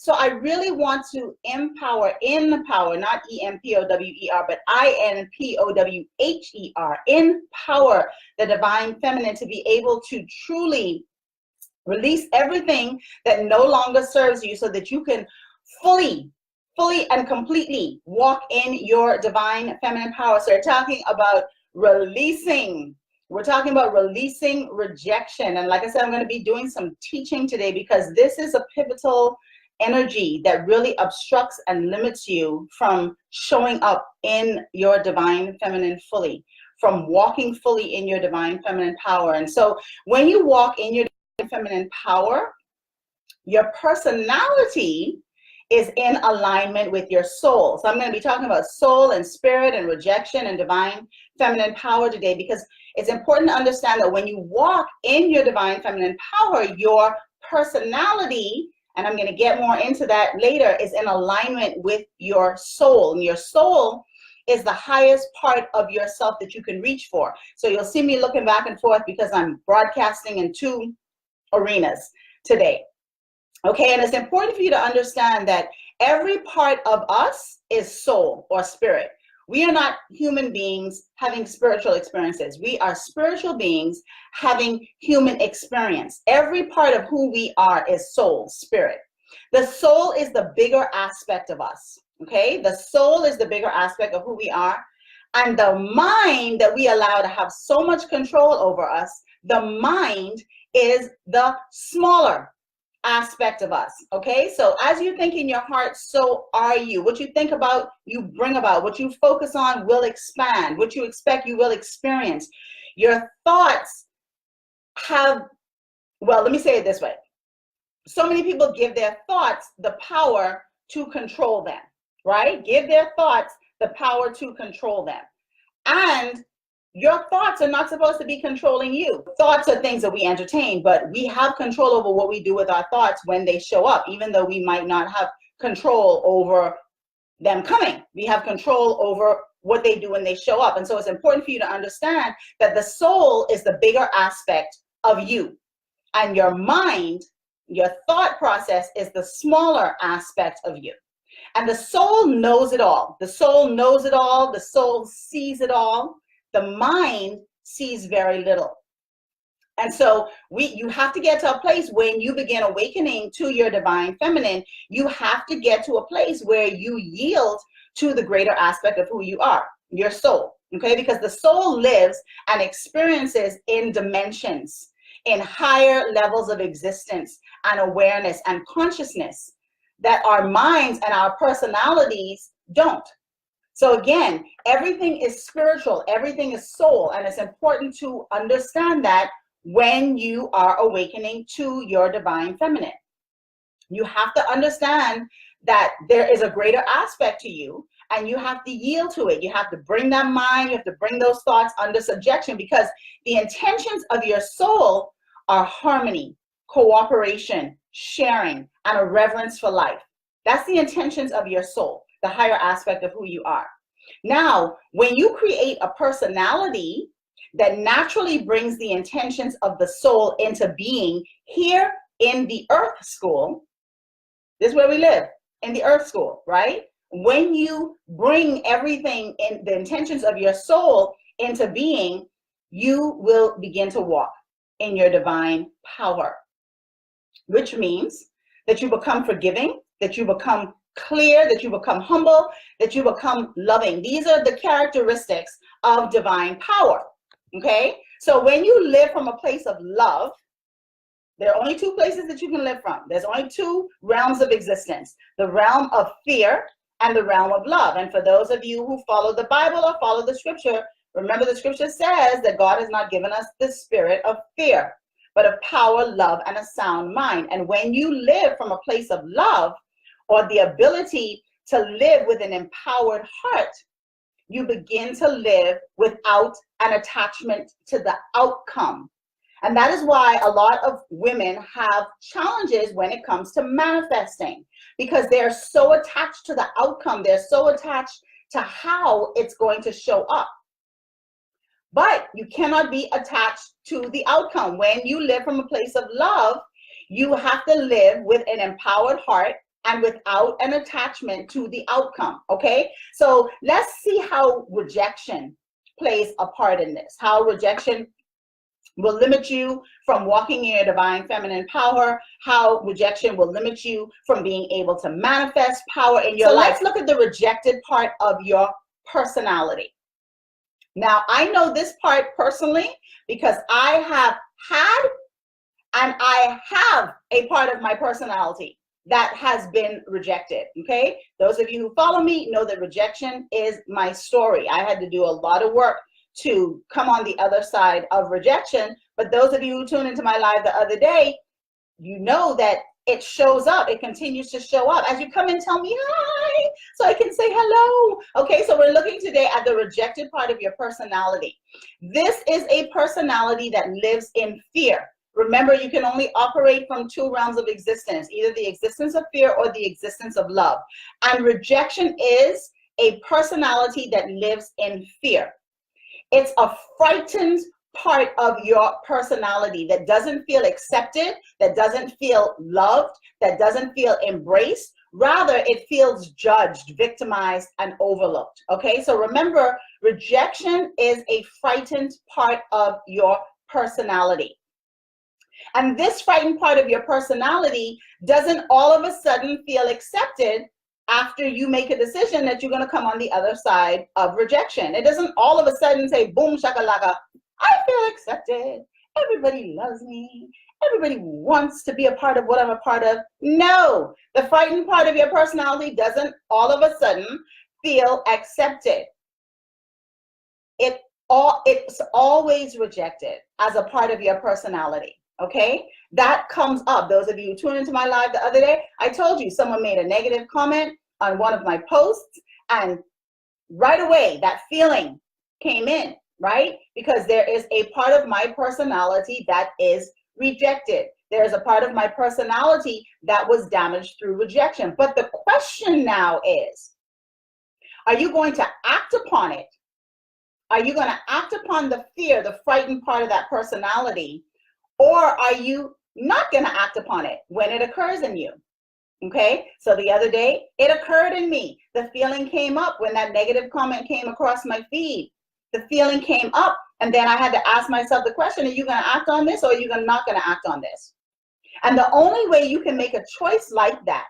So I really want to empower, not E-M-P-O-W-E-R, but I-N-P-O-W-H-E-R, empower the divine feminine to be able to truly release everything that no longer serves you so that you can fully and completely walk in your divine feminine power. So we're talking about releasing. We're talking about releasing rejection. And like I said, I'm going to be doing some teaching today because this is a pivotal energy that really obstructs and limits you from showing up in your divine feminine fully, from walking fully in your divine feminine power. And so when you walk in your divine feminine power, your personality is in alignment with your soul. So I'm going to be talking about soul and spirit and rejection and divine feminine power today, because it's important to understand that when you walk in your divine feminine power, your personality, and I'm going to get more into that later, is in alignment with your soul. And your soul is the highest part of yourself that you can reach for. So you'll see me looking back and forth because I'm broadcasting in two arenas today. Okay, and it's important for you to understand that every part of us is soul or spirit. We are not human beings having spiritual experiences. We are spiritual beings having human experience. Every part of who we are is soul, spirit. The soul is the bigger aspect of us, okay? The soul is the bigger aspect of who we are. And the mind that we allow to have so much control over us, the mind is the smaller aspect of us. Okay, so as you think in your heart, so are you. What you think about, you bring about. What you focus on will expand. What you expect, you will experience. Your thoughts have, well, let me say it this way. So many people give their thoughts the power to control them, right? Give their thoughts the power to control them. And your thoughts are not supposed to be controlling you. Thoughts are things that we entertain, but we have control over what we do with our thoughts when they show up, even though we might not have control over them coming. We have control over what they do when they show up. And so it's important for you to understand that the soul is the bigger aspect of you. And your mind, your thought process, is the smaller aspect of you. And the soul knows it all. The soul knows it all. The soul sees it all. The mind sees very little. And so you have to get to a place when you begin awakening to your divine feminine. You have to get to a place where you yield to the greater aspect of who you are, your soul, okay? Because the soul lives and experiences in dimensions, in higher levels of existence and awareness and consciousness that our minds and our personalities don't. So again, everything is spiritual, everything is soul, and it's important to understand that when you are awakening to your divine feminine. You have to understand that there is a greater aspect to you, and you have to yield to it. You have to bring that mind, you have to bring those thoughts under subjection, because the intentions of your soul are harmony, cooperation, sharing, and a reverence for life. That's the intentions of your soul, the higher aspect of who you are. Now, when you create a personality that naturally brings the intentions of the soul into being here in the earth school, this is where we live, in the earth school, right? When you bring everything in the intentions of your soul into being, you will begin to walk in your divine power, which means that you become forgiving, that you become clear, that you become humble, that you become loving. These are the characteristics of divine power, okay? So when you live from a place of love, there are only two places that you can live from. There's only two realms of existence, the realm of fear and the realm of love. And for those of you who follow the Bible or follow the scripture, remember the scripture says that God has not given us the spirit of fear, but of power, love, and a sound mind. And when you live from a place of love, or the ability to live with an empowered heart, you begin to live without an attachment to the outcome. And that is why a lot of women have challenges when it comes to manifesting, because they're so attached to the outcome. They're so attached to how it's going to show up. But you cannot be attached to the outcome. When you live from a place of love, you have to live with an empowered heart and without an attachment to the outcome, okay? So let's see how rejection plays a part in this, how rejection will limit you from walking in your divine feminine power, how rejection will limit you from being able to manifest power in your life. Let's look at the rejected part of your personality. Now, I know this part personally because I have had and I have a part of my personality that has been rejected, okay? Those of you who follow me know that rejection is my story. I had to do a lot of work to come on the other side of rejection, but those of you who tuned into my live the other day, you know that it shows up, it continues to show up as you come and tell me hi, so I can say hello. Okay, so we're looking today at the rejected part of your personality. This is a personality that lives in fear. Remember, you can only operate from two realms of existence, either the existence of fear or the existence of love. And rejection is a personality that lives in fear. It's a frightened part of your personality that doesn't feel accepted, that doesn't feel loved, that doesn't feel embraced. Rather, it feels judged, victimized, and overlooked. Okay, so remember, rejection is a frightened part of your personality. And this frightened part of your personality doesn't all of a sudden feel accepted after you make a decision that you're going to come on the other side of rejection. It doesn't all of a sudden say, boom, shakalaka, I feel accepted. Everybody loves me. Everybody wants to be a part of what I'm a part of. No, the frightened part of your personality doesn't all of a sudden feel accepted. It's always rejected as a part of your personality. Okay, that comes up. Those of you who tuned into my live the other day, I told you someone made a negative comment on one of my posts, and right away that feeling came in, right? Because there is a part of my personality that is rejected. There's a part of my personality that was damaged through rejection. But the question now is, are you going to act upon it? Are you going to act upon the fear, the frightened part of that personality? Or are you not going to act upon it when it occurs in you? Okay, so the other day, it occurred in me. The feeling came up when that negative comment came across my feed. The feeling came up, and then I had to ask myself the question, are you going to act on this, or are you not going to act on this? And the only way you can make a choice like that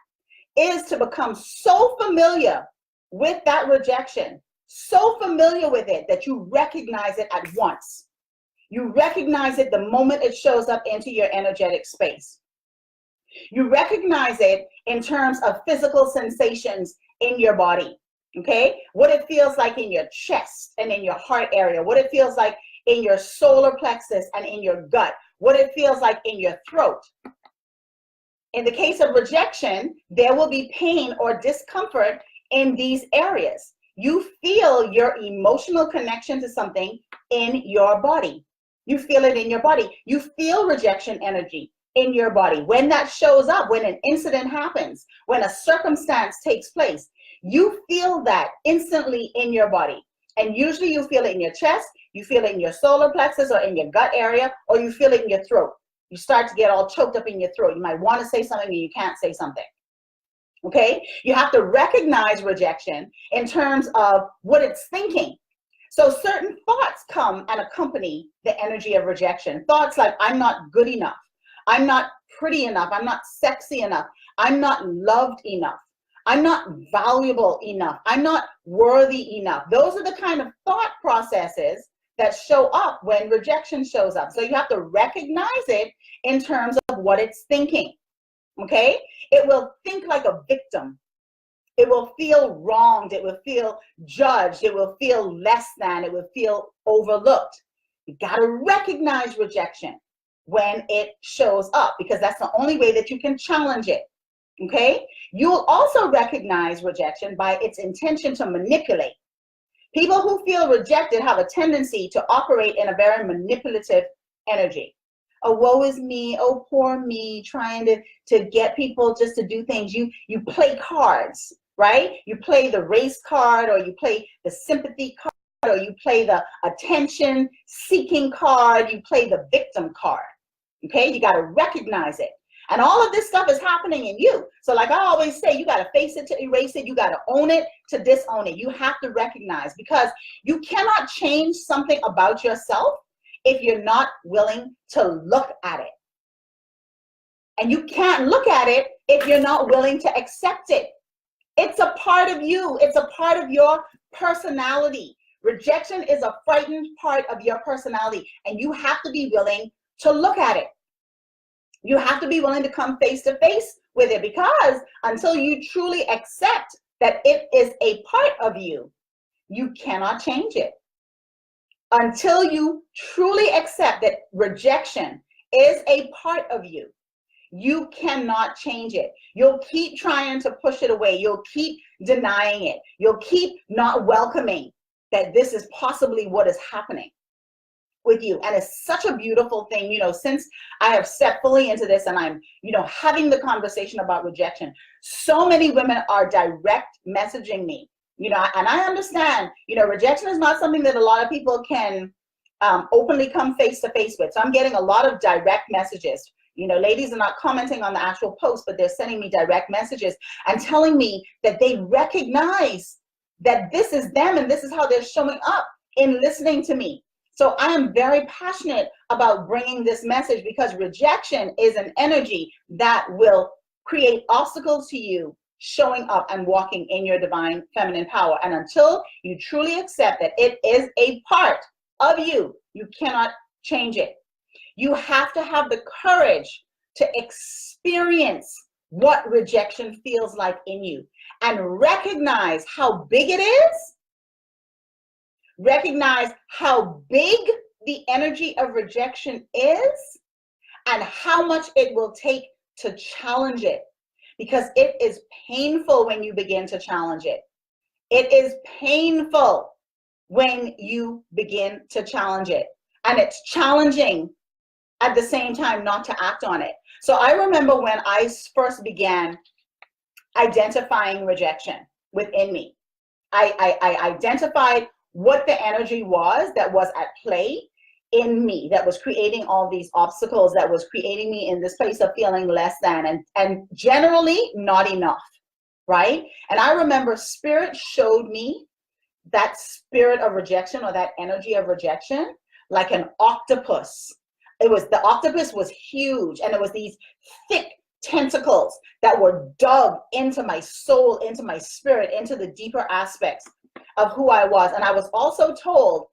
is to become so familiar with that rejection, so familiar with it that you recognize it at once. You recognize it the moment it shows up into your energetic space. You recognize it in terms of physical sensations in your body, okay? What it feels like in your chest and in your heart area, what it feels like in your solar plexus and in your gut, what it feels like in your throat. In the case of rejection, there will be pain or discomfort in these areas. You feel your emotional connection to something in your body. You feel it in your body. You feel rejection energy in your body. When that shows up, when an incident happens, when a circumstance takes place, you feel that instantly in your body. And usually you feel it in your chest, you feel it in your solar plexus or in your gut area, or you feel it in your throat. You start to get all choked up in your throat. You might want to say something and you can't say something. Okay? You have to recognize rejection in terms of what it's thinking. So certain thoughts come and accompany the energy of rejection. Thoughts like, I'm not good enough. I'm not pretty enough. I'm not sexy enough. I'm not loved enough. I'm not valuable enough. I'm not worthy enough. Those are the kind of thought processes that show up when rejection shows up. So you have to recognize it in terms of what it's thinking. Okay? It will think like a victim. It will feel wronged. It will feel judged. It will feel less than. It will feel overlooked. You got to recognize rejection when it shows up, because that's the only way that you can challenge it. Okay? You'll also recognize rejection by its intention to manipulate. People who feel rejected have a tendency to operate in a very manipulative energy. Oh, woe is me. Oh, poor me, trying to get people just to do things. You play cards. Right? You play the race card, or you play the sympathy card, or you play the attention seeking card, you play the victim card. Okay? You got to recognize it. And all of this stuff is happening in you. So like I always say, you got to face it to erase it. You got to own it to disown it. You have to recognize, because you cannot change something about yourself if you're not willing to look at it. And you can't look at it if you're not willing to accept it. It's a part of you. It's a part of your personality. Rejection is a frightened part of your personality, and you have to be willing to look at it. You have to be willing to come face to face with it, because until you truly accept that it is a part of you, you cannot change it. Until you truly accept that rejection is a part of you, you cannot change it. You'll keep trying to push it away. You'll keep denying it. You'll keep not welcoming that this is possibly what is happening with you. And it's such a beautiful thing, since I have stepped fully into this and I'm, having the conversation about rejection, so many women are direct messaging me, and I understand, rejection is not something that a lot of people can openly come face to face with. So I'm getting a lot of direct messages. Ladies are not commenting on the actual post, but they're sending me direct messages and telling me that they recognize that this is them and this is how they're showing up in listening to me. So I am very passionate about bringing this message, because rejection is an energy that will create obstacles to you showing up and walking in your divine feminine power. And until you truly accept that it is a part of you, you cannot change it. You have to have the courage to experience what rejection feels like in you and recognize how big it is. Recognize how big the energy of rejection is and how much it will take to challenge it, because it is painful when you begin to challenge it. It is painful when you begin to challenge it, and it's challenging at the same time not to act on it. So I remember when I first began identifying rejection within me, I identified what the energy was that was at play in me, that was creating all these obstacles, that was creating me in this place of feeling less than and generally not enough, right? And I remember Spirit showed me that spirit of rejection, or that energy of rejection, like an octopus. The octopus was huge, and it was these thick tentacles that were dug into my soul, into my spirit, into the deeper aspects of who I was. And I was also told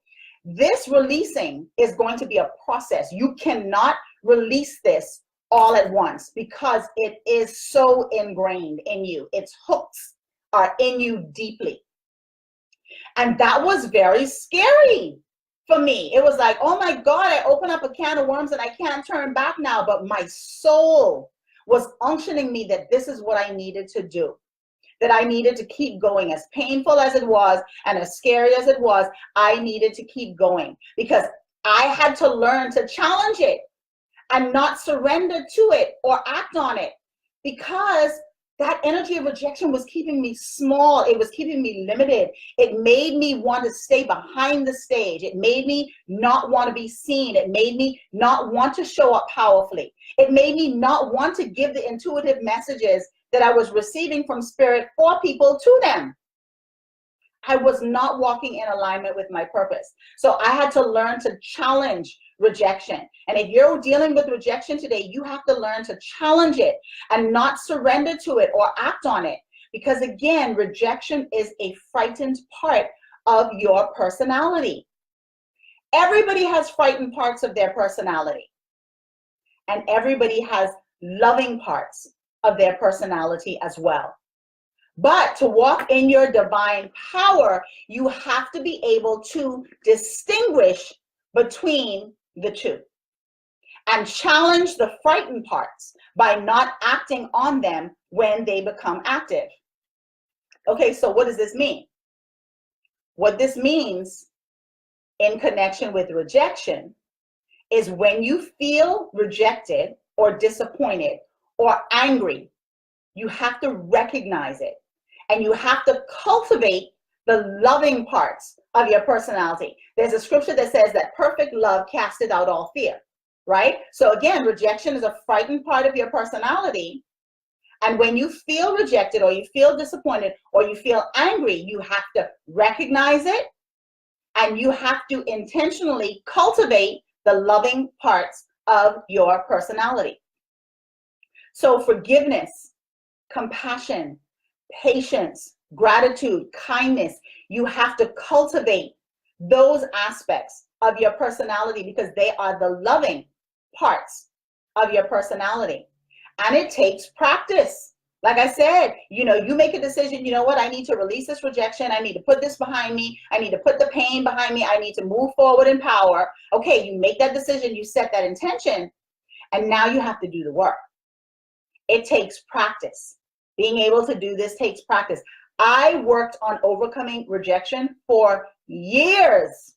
this releasing is going to be a process. You cannot release this all at once, because it is so ingrained in you. Its hooks are in you deeply. And that was very scary for me. It was like, oh my God, I open up a can of worms and I can't turn back now. But my soul was unctioning me that this is what I needed to do, that I needed to keep going. As painful as it was and as scary as it was, I needed to keep going, because I had to learn to challenge it and not surrender to it or act on it, because that energy of rejection was keeping me small. It was keeping me limited. It made me want to stay behind the stage. It made me not want to be seen. It made me not want to show up powerfully. It made me not want to give the intuitive messages that I was receiving from Spirit for people to them. I was not walking in alignment with my purpose. So I had to learn to challenge rejection. And if you're dealing with rejection today, you have to learn to challenge it and not surrender to it or act on it. Because again, rejection is a frightened part of your personality. Everybody has frightened parts of their personality. And everybody has loving parts of their personality as well. But to walk in your divine power, you have to be able to distinguish between the two and challenge the frightened parts by not acting on them when they become active. Okay, so what does this mean? What this means in connection with rejection is when you feel rejected or disappointed or angry, you have to recognize it. And you have to cultivate the loving parts of your personality. There's a scripture that says that perfect love casteth out all fear, right? So again, rejection is a frightened part of your personality. And when you feel rejected or you feel disappointed or you feel angry, you have to recognize it, and you have to intentionally cultivate the loving parts of your personality. So forgiveness, compassion, patience, gratitude, kindness, you have to cultivate those aspects of your personality because they are the loving parts of your personality. And it takes practice. Like I said, you know, you make a decision, you know what, I need to release this rejection. I need to put this behind me. I need to put the pain behind me. I need to move forward in power. Okay, you make that decision, you set that intention, and now you have to do the work. It takes practice. Being able to do this takes practice. I worked on overcoming rejection for years.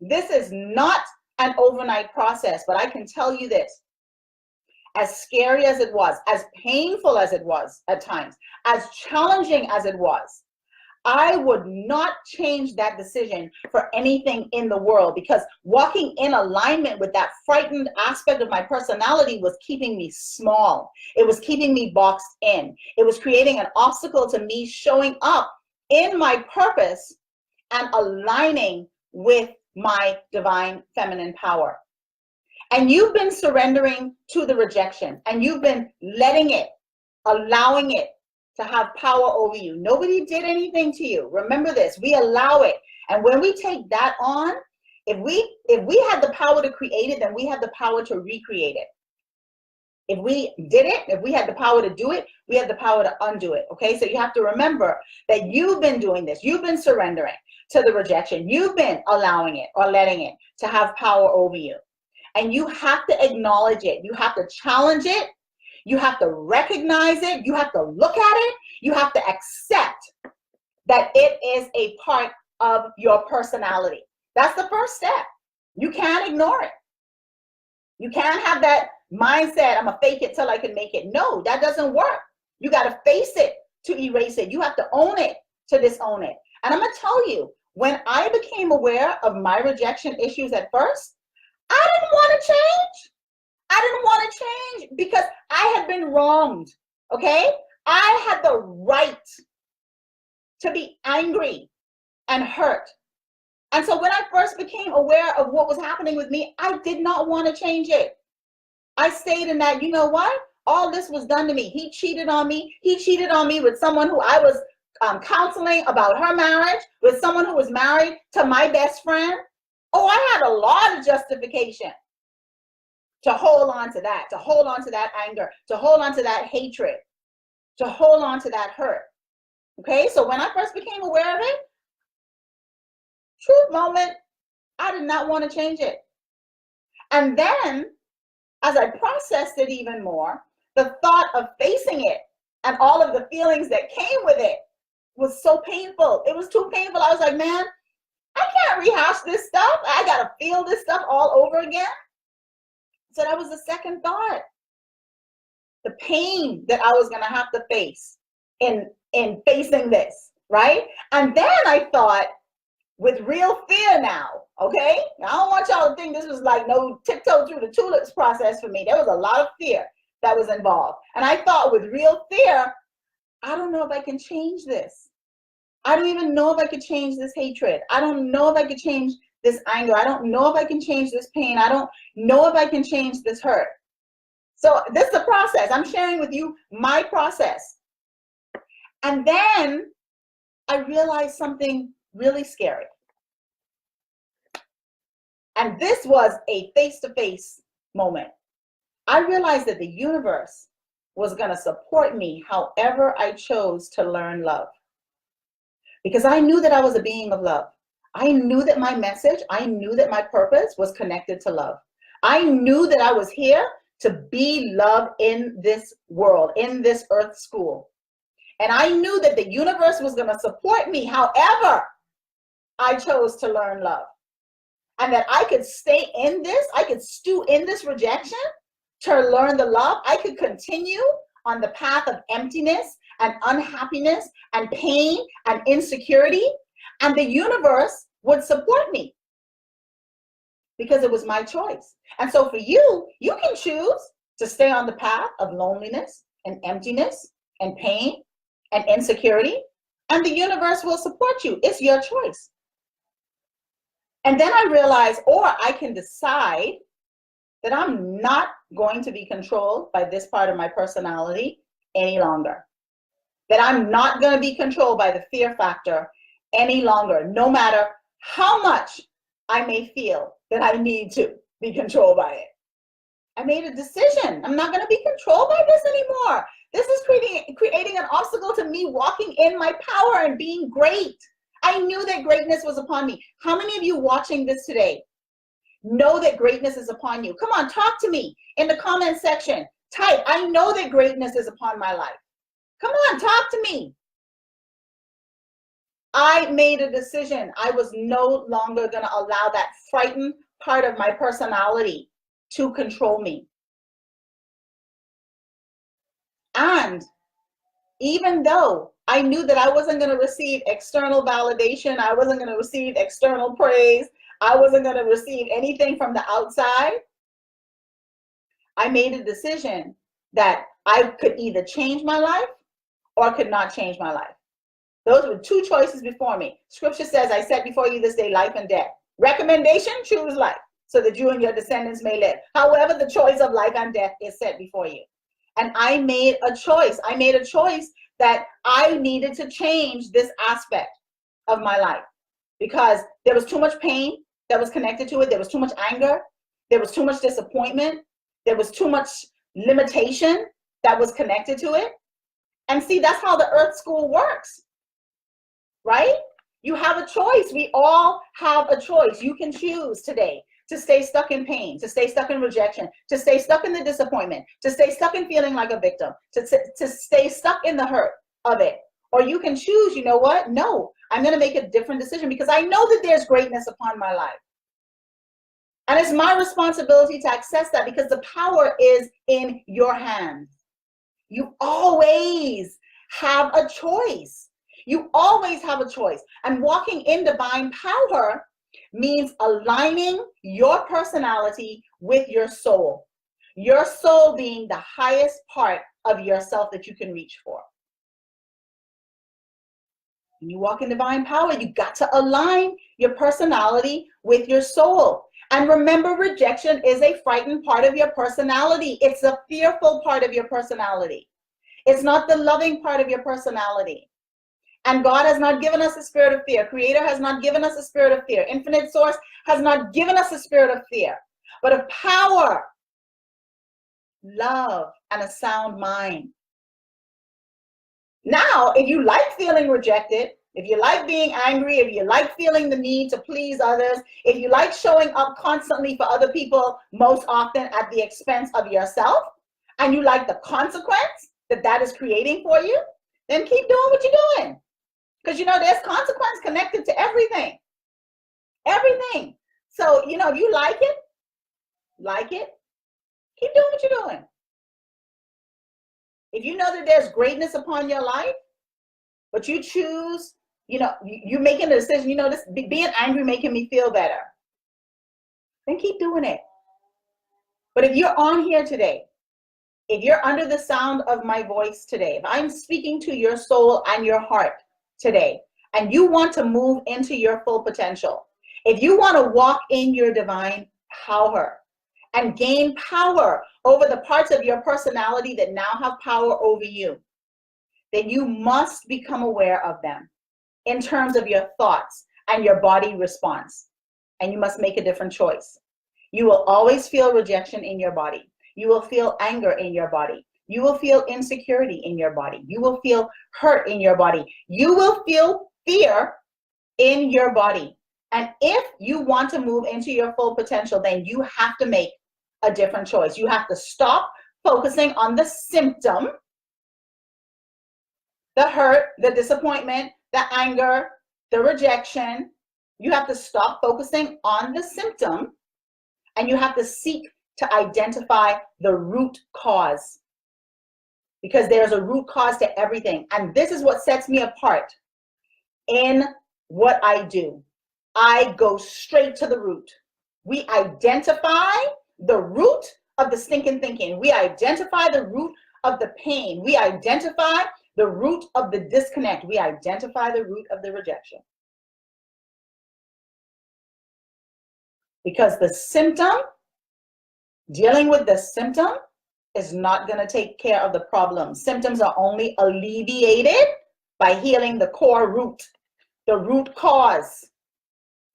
This is not an overnight process, but I can tell you this. As scary as it was, as painful as it was at times, as challenging as it was, I would not change that decision for anything in the world, because walking in alignment with that frightened aspect of my personality was keeping me small. It was keeping me boxed in. It was creating an obstacle to me showing up in my purpose and aligning with my divine feminine power. And you've been surrendering to the rejection, and you've been letting it, allowing it to have power over you. Nobody did anything to you. Remember this, we allow it. And when we take that on, if we had the power to create it, then we have the power to recreate it. If we did it, if we had the power to do it, we have the power to undo it. Okay, so you have to remember that you've been doing this. You've been surrendering to the rejection. You've been allowing it or letting it to have power over you. And you have to acknowledge it. You have to challenge it. You have to recognize it. You have to look at it. You have to accept that it is a part of your personality. That's the first step. You can't ignore it. You can't have that mindset, I'm gonna fake it till I can make it. No, that doesn't work. You got to face it to erase it. You have to own it to disown it. And I'm gonna tell you, when I became aware of my rejection issues at first, I didn't want to change. I didn't want to change because I had been wronged, okay? I had the right to be angry and hurt. And so when I first became aware of what was happening with me, I did not want to change it. I stayed in that, you know what? All this was done to me. He cheated on me. He cheated on me with someone who I was counseling about her marriage, with someone who was married to my best friend. Oh, I had a lot of justification to hold on to that, to hold on to that anger, to hold on to that hatred, to hold on to that hurt. Okay, so when I first became aware of it, truth moment, I did not want to change it. And then, as I processed it even more, the thought of facing it and all of the feelings that came with it was so painful. It was too painful. I was like, man, I can't rehash this stuff. I got to feel this stuff all over again. So that was the second thought. The pain that I was going to have to face in facing this, right? And then I thought, with real fear now, okay? Now, I don't want y'all to think this was like no tiptoe through the tulips process for me. There was a lot of fear that was involved. And I thought, with real fear, I don't know if I can change this. I don't even know if I could change this hatred. I don't know if I could change this anger. I don't know if I can change this pain. I don't know if I can change this hurt. So this is the process. I'm sharing with you my process. And then I realized something really scary. And this was a face-to-face moment. I realized that the universe was going to support me however I chose to learn love. Because I knew that I was a being of love. I knew that my message, I knew that my purpose was connected to love. I knew that I was here to be love in this world, in this earth school. And I knew that the universe was going to support me however I chose to learn love. And that I could stay in this, I could stew in this rejection to learn the love. I could continue on the path of emptiness and unhappiness and pain and insecurity, and the universe would support me because it was my choice. And so for you, you can choose to stay on the path of loneliness and emptiness and pain and insecurity, and the universe will support you. It's your choice. And then I realized, or I can decide that I'm not going to be controlled by this part of my personality any longer. That I'm not going to be controlled by the fear factor any longer, no matter how much I may feel that I need to be controlled by it. I made a decision. I'm not going to be controlled by this anymore. This is creating an obstacle to me walking in my power and being great. I knew that greatness was upon me. How many of you watching this today know that greatness is upon you? Come on, talk to me in the comment section. Type, I know that greatness is upon my life. Come on, talk to me. I made a decision. I was no longer going to allow that frightened part of my personality to control me. And even though I knew that I wasn't going to receive external validation, I wasn't going to receive external praise, I wasn't going to receive anything from the outside, I made a decision that I could either change my life or could not change my life. Those were two choices before me. Scripture says, I set before you this day life and death. Recommendation, choose life so that you and your descendants may live. However, the choice of life and death is set before you. And I made a choice. I made a choice that I needed to change this aspect of my life because there was too much pain that was connected to it. There was too much anger. There was too much disappointment. There was too much limitation that was connected to it. And see, that's how the earth school works, right? You have a choice. We all have a choice. You can choose today to stay stuck in pain, to stay stuck in rejection, to stay stuck in the disappointment, to stay stuck in feeling like a victim, to stay stuck in the hurt of it. Or you can choose, you know what? No, I'm going to make a different decision because I know that there's greatness upon my life. And it's my responsibility to access that because the power is in your hands. You always have a choice. You always have a choice. And walking in divine power means aligning your personality with your soul being the highest part of yourself that you can reach for. When you walk in divine power, you got to align your personality with your soul. And remember, rejection is a frightened part of your personality. It's a fearful part of your personality. It's not the loving part of your personality. And God has not given us a spirit of fear. Creator has not given us a spirit of fear. Infinite source has not given us a spirit of fear, but of power, love, and a sound mind. Now, if you like feeling rejected, if you like being angry, if you like feeling the need to please others, if you like showing up constantly for other people, most often at the expense of yourself, and you like the consequence that is creating for you, then keep doing what you're doing. Because, you know, there's consequence connected to everything. Everything. So, you know, if you like it, keep doing what you're doing. If you know that there's greatness upon your life, but you choose, you know, you're making a decision, you know, this being angry making me feel better, then keep doing it. But if you're on here today, if you're under the sound of my voice today, if I'm speaking to your soul and your heart today, and you want to move into your full potential, if you want to walk in your divine power and gain power over the parts of your personality that now have power over you, then you must become aware of them in terms of your thoughts and your body response. And you must make a different choice. You will always feel rejection in your body. You will feel anger in your body. You will feel insecurity in your body. You will feel hurt in your body. You will feel fear in your body. And if you want to move into your full potential, then you have to make a different choice. You have to stop focusing on the symptom, the hurt, the disappointment, the anger, the rejection. You have to stop focusing on the symptom, and you have to seek to identify the root cause, because there's a root cause to everything. And this is what sets me apart in what I do. I go straight to the root. We identify the root of the stinking thinking. We identify the root of the pain. We identify the root of the disconnect. We identify the root of the rejection. Because the symptom, dealing with the symptom, is not going to take care of the problem. Symptoms are only alleviated by healing the core root, the root cause.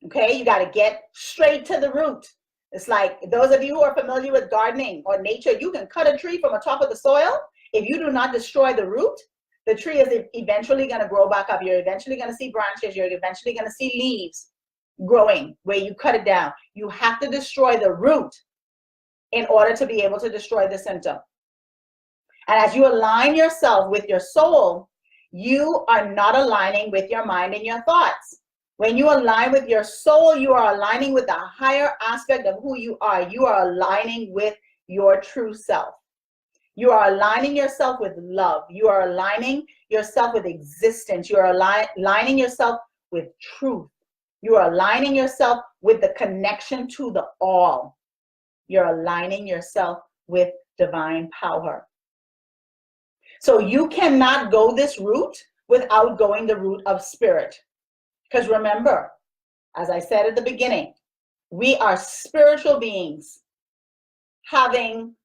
Okay, you got to get straight to the root. It's like those of you who are familiar with gardening or nature, you can cut a tree from the top of the soil. If you do not destroy the root, the tree is eventually going to grow back up. You're eventually going to see branches. You're eventually going to see leaves growing where you cut it down. You have to destroy the root in order to be able to destroy the symptom. And as you align yourself with your soul, you are not aligning with your mind and your thoughts. When you align with your soul, you are aligning with the higher aspect of who you are. You are aligning with your true self. You are aligning yourself with love. You are aligning yourself with existence. You are aligning yourself with truth. You are aligning yourself with the connection to the all. You're aligning yourself with divine power. So you cannot go this route without going the route of spirit. Because remember, as I said at the beginning, we are spiritual beings having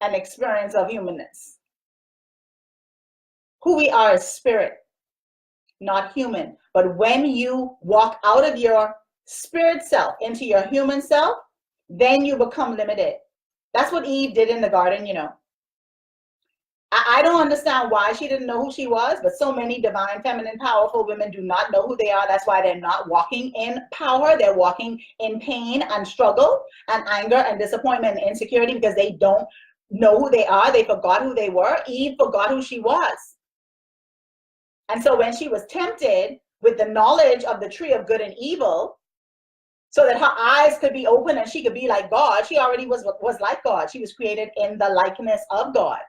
an experience of humanness. Who we are is spirit, not human. But when you walk out of your spirit self into your human self, then you become limited. That's what Eve did in the garden, you know. I don't understand why she didn't know who she was, but so many divine, feminine, powerful women do not know who they are. That's why they're not walking in power. They're walking in pain and struggle and anger and disappointment and insecurity because they don't know who they are. They forgot who they were. Eve forgot who she was. And so when she was tempted with the knowledge of the tree of good and evil, so that her eyes could be open and she could be like God, she already was like God. She was created in the likeness of God.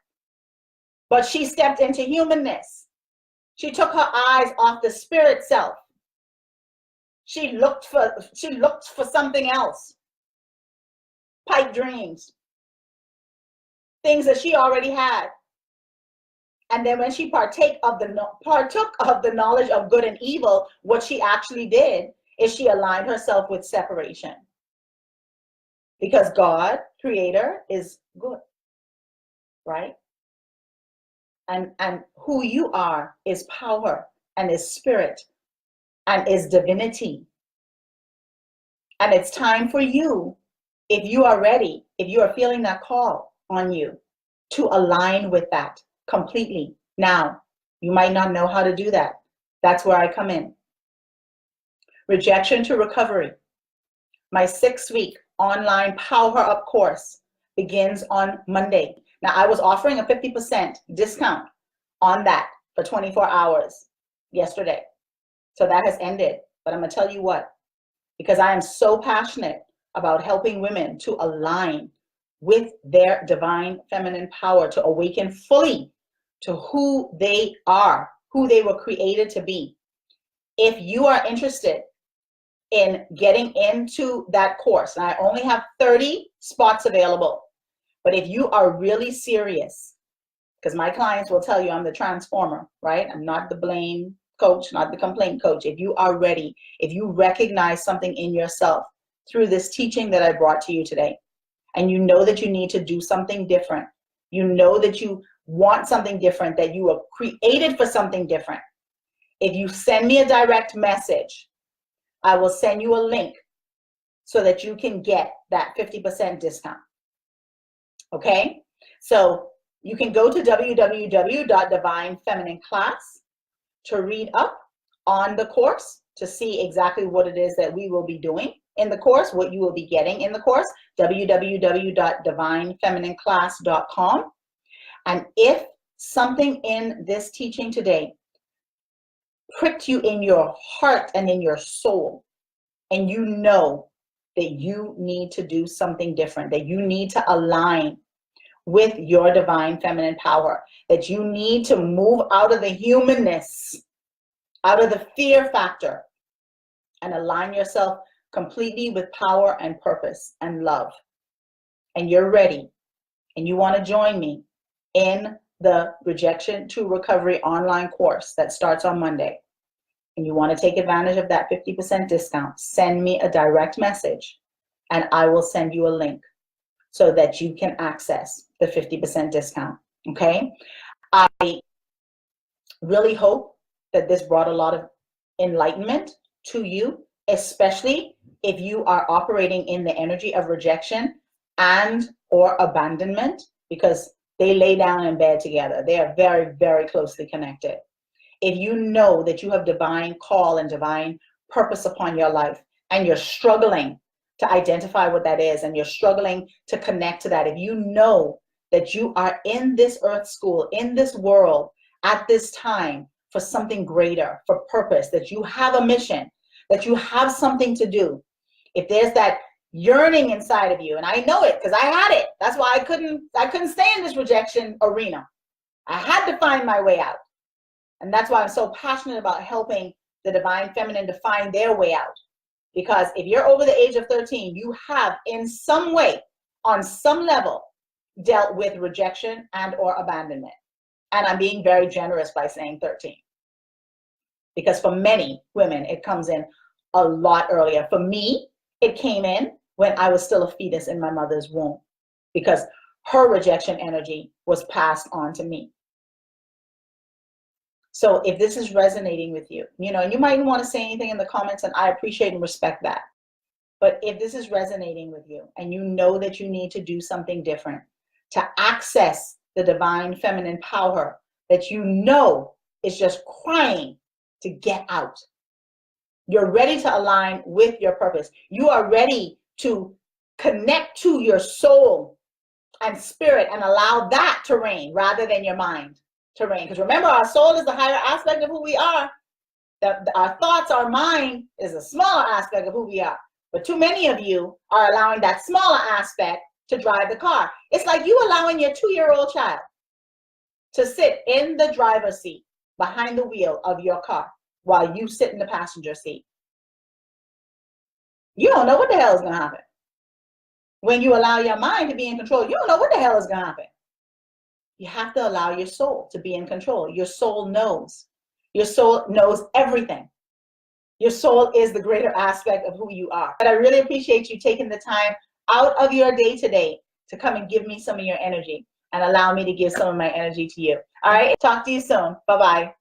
But she stepped into humanness. She took her eyes off the spirit self. She looked for something else. Pipe dreams. Things that she already had. And then when she partook of the knowledge of good and evil, what she actually did is she aligned herself with separation. Because God, creator, is good. Right? And who you are is power and is spirit and is divinity. And it's time for you, if you are ready, if you are feeling that call on you, to align with that completely. Now, you might not know how to do that. That's where I come in. Rejection to Recovery. My 6-week online PowHERup course begins on Monday. Now, I was offering a 50% discount on that for 24 hours yesterday. So that has ended. But I'm going to tell you what, because I am so passionate about helping women to align with their divine feminine power, to awaken fully to who they are, who they were created to be. If you are interested in getting into that course, and I only have 30 spots available, but if you are really serious, because my clients will tell you I'm the transformer, right? I'm not the blame coach, not the complaint coach. If you are ready, if you recognize something in yourself through this teaching that I brought to you today, and you know that you need to do something different, you know that you want something different, that you are created for something different, if you send me a direct message, I will send you a link so that you can get that 50% discount. Okay, so you can go to www.divinefeminineclass to read up on the course, to see exactly what it is that we will be doing in the course, what you will be getting in the course, www.divinefeminineclass.com. And if something in this teaching today pricked you in your heart and in your soul, and you know that you need to do something different, that you need to align with your divine feminine power, that you need to move out of the humanness, out of the fear factor, and align yourself completely with power and purpose and love, and you're ready, and you want to join me in the Rejection to Recovery online course that starts on Monday, and you want to take advantage of that 50% discount, send me a direct message and I will send you a link so that you can access the 50% discount, okay? I really hope that this brought a lot of enlightenment to you, especially if you are operating in the energy of rejection and or abandonment, because they lay down in bed together. They are very, very closely connected. If you know that you have divine call and divine purpose upon your life, and you're struggling to identify what that is, and you're struggling to connect to that, if you know that you are in this earth school, in this world, at this time, for something greater, for purpose, that you have a mission, that you have something to do, if there's that yearning inside of you, and I know it because I had it. That's why I couldn't stay in this rejection arena. I had to find my way out. And that's why I'm so passionate about helping the divine feminine to find their way out. Because if you're over the age of 13, you have in some way, on some level, dealt with rejection and or abandonment. And I'm being very generous by saying 13. Because for many women, it comes in a lot earlier. For me, it came in when I was still a fetus in my mother's womb, because her rejection energy was passed on to me. So if this is resonating with you, you know, you might want to say anything in the comments, and I appreciate and respect that. But if this is resonating with you and you know that you need to do something different to access the divine feminine power that you know is just crying to get out, you're ready to align with your purpose. You are ready to connect to your soul and spirit and allow that to reign rather than your mind to reign. Because remember, our soul is the higher aspect of who we are. Our thoughts, our mind is a smaller aspect of who we are. But too many of you are allowing that smaller aspect to drive the car. It's like you allowing your 2-year-old child to sit in the driver's seat behind the wheel of your car while you sit in the passenger seat. You don't know what the hell is going to happen. When you allow your mind to be in control, you don't know what the hell is going to happen. You have to allow your soul to be in control. Your soul knows. Your soul knows everything. Your soul is the greater aspect of who you are. But I really appreciate you taking the time out of your day today to come and give me some of your energy and allow me to give some of my energy to you. All right, talk to you soon. Bye-bye.